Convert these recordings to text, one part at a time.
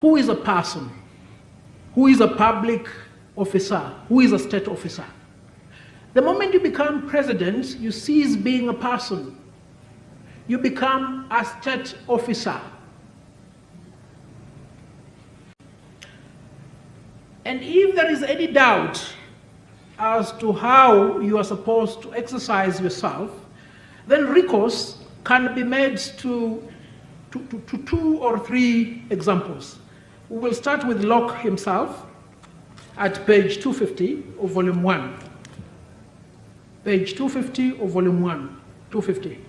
Who is a person? Who is a public officer? Who is a state officer? The moment you become president, you cease being a person. You become a state officer. And if there is any doubt as to how you are supposed to exercise yourself, then recourse can be made to 2 or 3 examples. We will start with Locke himself at page 250 of volume 1. Page 250 of volume 1, 250.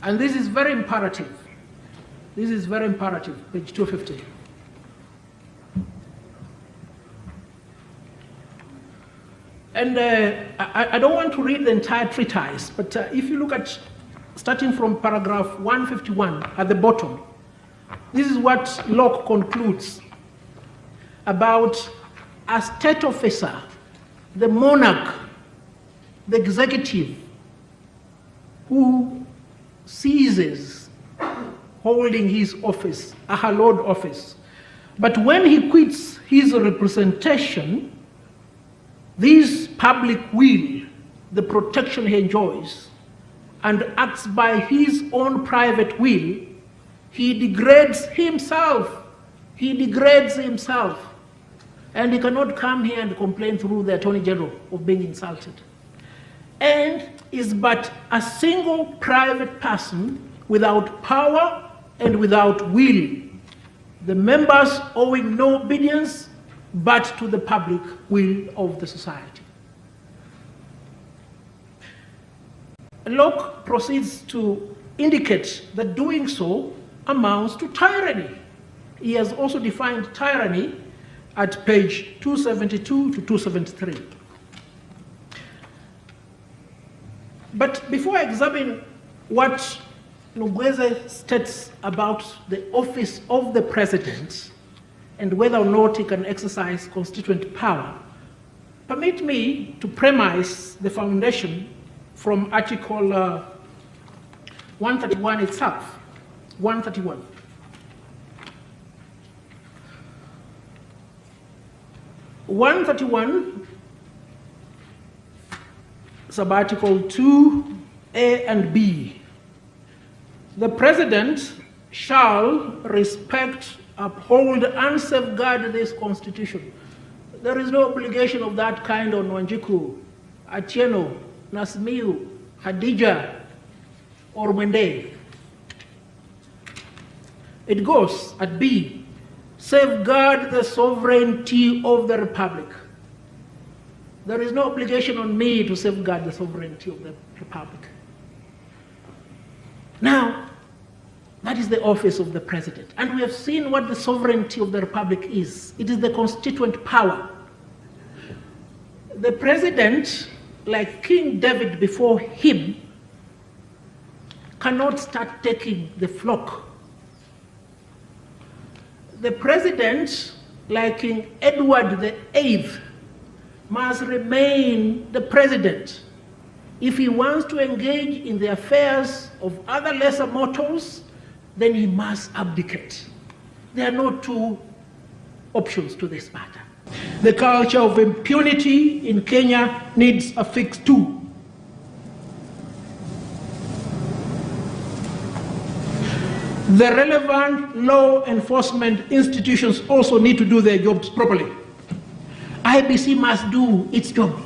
And this is very imperative. This is very imperative, page 250. And I don't want to read the entire treatise, but if you look at, starting from paragraph 151 at the bottom, this is what Locke concludes about a state officer, the monarch, the executive, who ceases holding his office, a hallowed office. But when he quits his representation, this public will, the protection he enjoys, and acts by his own private will, he degrades himself. He degrades himself. And he cannot come here and complain through the Attorney General of being insulted. And is but a single private person without power and without will, the members owing no obedience but to the public will of the society. Locke proceeds to indicate that doing so amounts to tyranny. He has also defined tyranny at page 272 to 273. But before I examine what Lugweze states about the office of the president and whether or not he can exercise constituent power, permit me to premise the foundation from Article 131 itself. 131. Sub-article 2A and B. The president shall respect, uphold, and safeguard this constitution. There is no obligation of that kind on Wanjiku, Atieno, Nasmiu, Hadija, or Mwende. It goes at B, safeguard the sovereignty of the republic. There is no obligation on me to safeguard the sovereignty of the republic. Now, that is the office of the president. And we have seen what the sovereignty of the republic is. It is the constituent power. The president, like King David before him, cannot start taking the flock. The president, like King Edward VIII, must remain the president. If he wants to engage in the affairs of other lesser mortals, then he must abdicate. There are no 2 options to this matter. The culture of impunity in Kenya needs a fix too. The relevant law enforcement institutions also need to do their jobs properly. IEBC must do its job.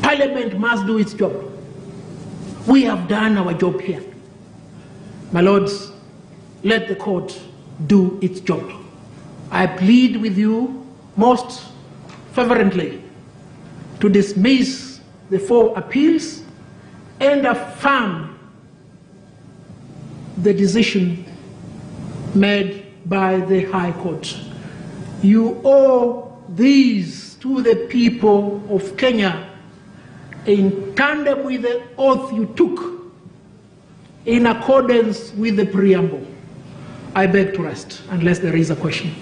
Parliament must do its job. We have done our job here. My lords, let the court do its job. I plead with you most fervently to dismiss the 4 appeals and affirm the decision made by the High Court. You owe these to the people of Kenya in tandem with the oath you took in accordance with the preamble. I beg to rest, unless there is a question.